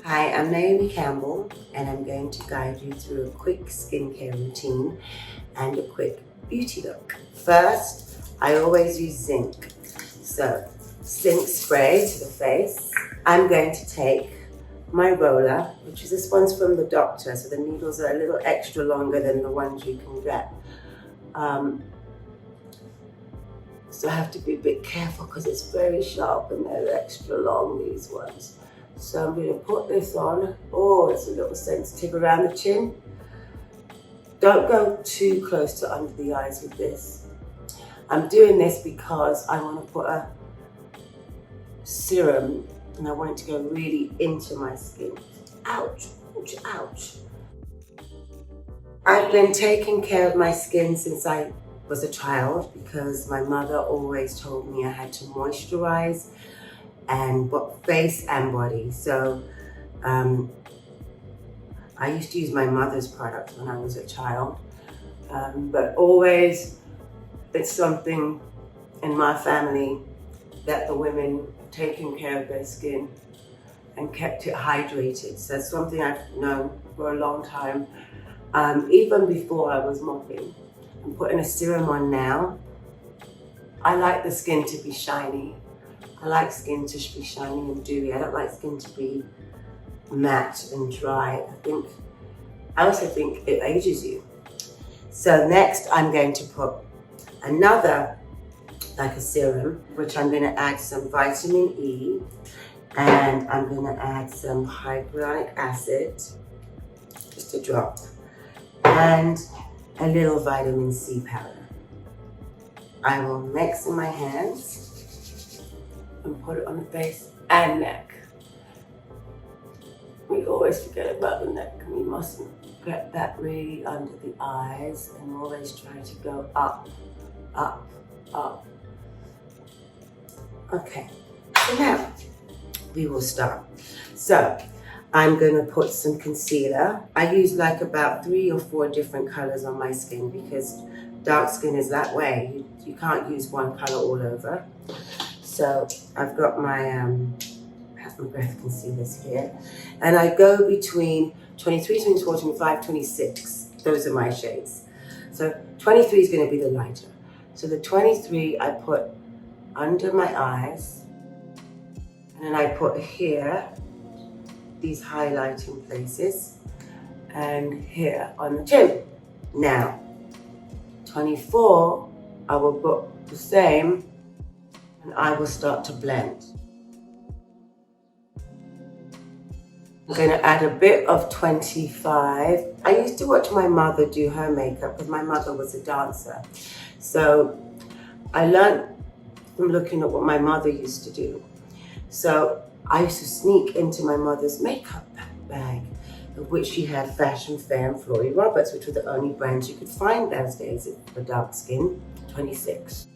Hi, I'm Naomi Campbell, and I'm going to guide you through a quick skincare routine and a quick beauty look. First, I always use zinc. So, zinc spray to the face. I'm going to take my roller, which is this one's from the doctor, so the needles are a little extra longer than the ones you can get. So I have to be a bit careful because it's very sharp and they're extra long, these ones. So I'm going to put this on. Oh, it's a little sensitive around the chin. Don't go too close to under the eyes with this. I'm doing this because I want to put a serum and I want it to go really into my skin. Ouch, ouch, ouch. I've been taking care of my skin since I was a child because my mother always told me I had to moisturize and face and body. So I used to use my mother's products when I was a child, but always it's something in my family that the women taking care of their skin and kept it hydrated. So that's something I've known for a long time, even before I was mopping. I'm putting a serum on now. I like the skin to be shiny. I like skin to be shiny and dewy. I don't like skin to be matte and dry. I also think it ages you. So next I'm going to put another, like a serum, which I'm going to add some vitamin E, and I'm going to add some hyaluronic acid, just a drop, and a little vitamin C powder. I will mix in my hands and put it on the face and neck. We always forget about the neck. We mustn't get that really under the eyes, and always try to go up, up, up. Okay, so now we will start. So I'm going to put some concealer. I use like about 3 or 4 different colors on my skin because dark skin is that way. You can't use one color all over. So I've got my McGrath concealers here, and I go between 23, 24, 25, 26. Those are my shades. So 23 is going to be the lighter. So the 23 I put under my eyes, and then I put here, these highlighting places, and here on the chin. Now, 24, I will put the same, and I will start to blend. I'm going to add a bit of 25. I used to watch my mother do her makeup because my mother was a dancer. So I learned from looking at what my mother used to do. So I used to sneak into my mother's makeup bag, of which she had Fashion Fair and Florrie Roberts, which were the only brands you could find those days for dark skin, 26.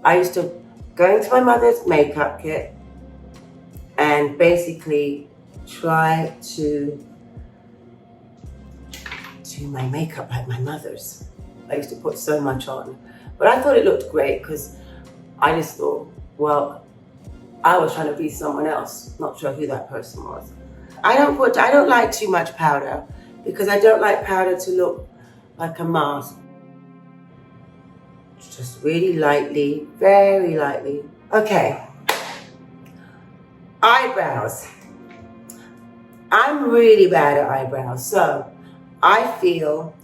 I used to go into my mother's makeup kit and basically try to do my makeup like my mother's. I used to put so much on, but I thought it looked great because I just thought, well, I was trying to be someone else, not sure who that person was. I don't like too much powder because I don't like powder to look like a mask. Just really lightly, very lightly. Okay. Eyebrows. I'm really bad at eyebrows, so I feel,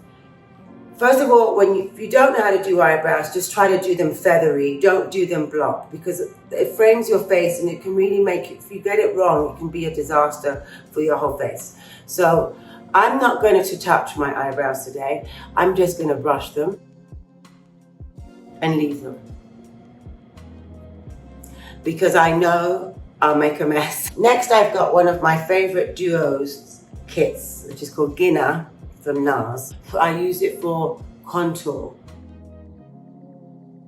first of all, if you don't know how to do eyebrows, just try to do them feathery. Don't do them blocked because it frames your face and it can really make it, if you get it wrong, it can be a disaster for your whole face. So I'm not going to touch my eyebrows today. I'm just going to brush them and leave them because I know I'll make a mess. Next, I've got one of my favorite duos kits, which is called Ginna from NARS. I use it for contour.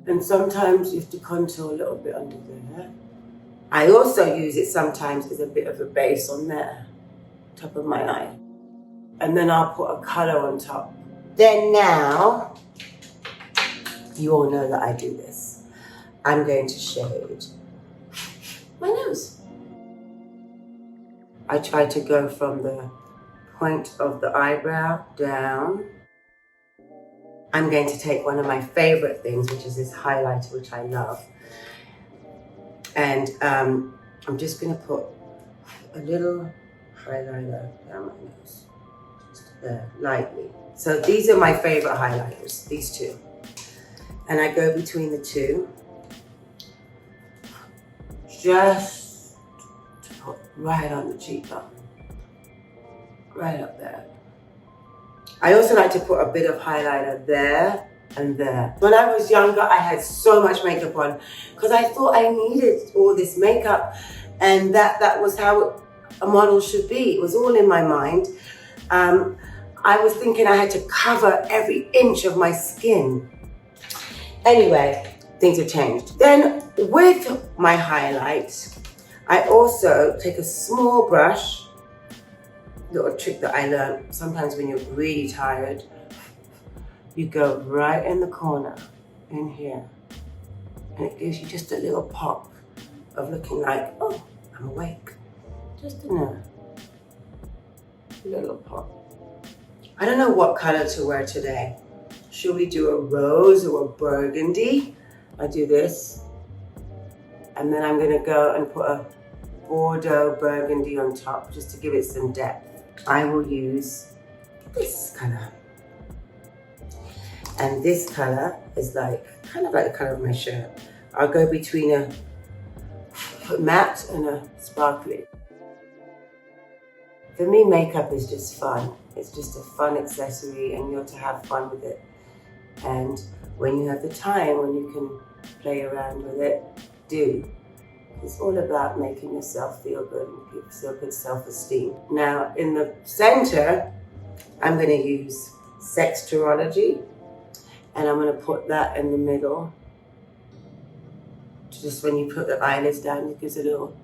And sometimes you have to contour a little bit under there. I also use it sometimes as a bit of a base on there, top of my eye. And then I'll put a color on top. Then now, you all know that I do this. I'm going to shade my nose. I try to go from the point of the eyebrow down. I'm going to take one of my favorite things, which is this highlighter, which I love. And I'm just going to put a little highlighter down my nose, just there, lightly. So these are my favorite highlighters, these two. And I go between the two, just to put right on the cheekbone, right up there. I also like to put a bit of highlighter there and there. When I was younger, I had so much makeup on because I thought I needed all this makeup, and that was how a model should be. It was all in my mind. I was thinking I had to cover every inch of my skin. Anyway, things have changed. Then with my highlights, I also take a small brush, little trick that I learned. Sometimes when you're really tired, you go right in the corner, in here, and it gives you just a little pop of looking like, oh, I'm awake. Just a little pop. I don't know what color to wear today. Should we do a rose or a burgundy? I do this. And then I'm gonna go and put a Bordeaux burgundy on top just to give it some depth. I will use this color. And this color is kind of like the color of my shirt. I'll go between a matte and a sparkly. For me, makeup is just fun. It's just a fun accessory and you're to have fun with it. And when you have the time, when you can play around with it, do. It's all about making yourself feel good and give yourself good self-esteem. Now, in the center, I'm gonna use Sexturology, and I'm gonna put that in the middle. Just when you put the eyelids down, it gives a little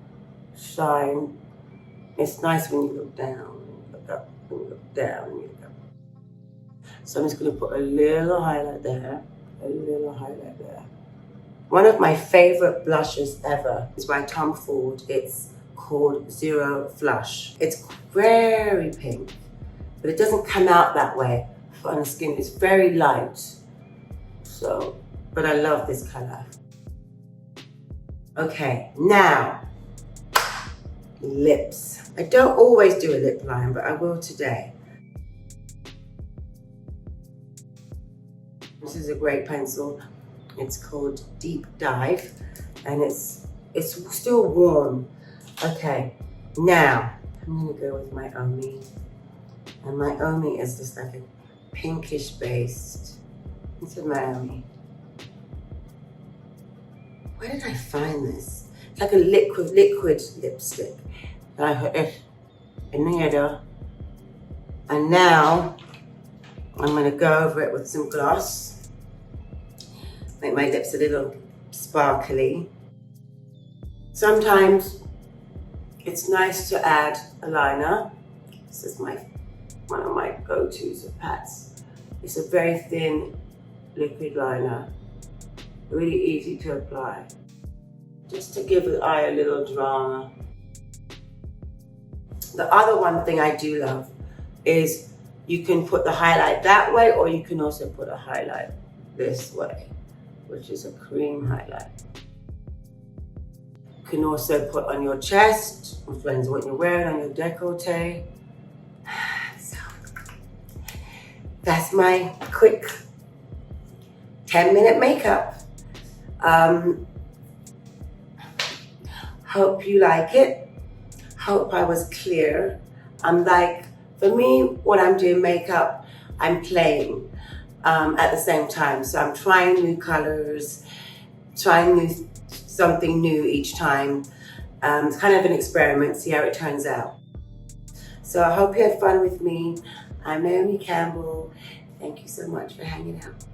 shine. It's nice when you look down, and you look up, and you look down, and you look up. So I'm just gonna put a little highlight there, a little highlight there. One of my favorite blushes ever is by Tom Ford. It's called Zero Flush. It's very pink, but it doesn't come out that way on the skin. It's very light. So, but I love this color. Okay, now, lips. I don't always do a lip line, but I will today. This is a great pencil. It's called Deep Dive, and it's still warm. Okay, now I'm gonna go with my Omi, and my Omi is just like a pinkish based. This is my Omi. Where did I find this? It's like a liquid lipstick. And now I'm gonna go over it with some gloss. Make my lips a little sparkly. Sometimes it's nice to add a liner. This is one of my go-tos of Pat's. It's a very thin liquid liner, really easy to apply. Just to give the eye a little drama. The other one thing I do love is you can put the highlight that way, or you can also put a highlight this way, which is a cream highlight. You can also put on your chest, which depends what you're wearing, on your décolleté. So, that's my quick 10-minute makeup. Hope you like it. Hope I was clear. For me, when I'm doing makeup, I'm playing at the same time. So I'm trying new colors, trying something new each time. It's kind of an experiment, see how it turns out. So I hope you had fun with me. I'm Naomi Campbell. Thank you so much for hanging out.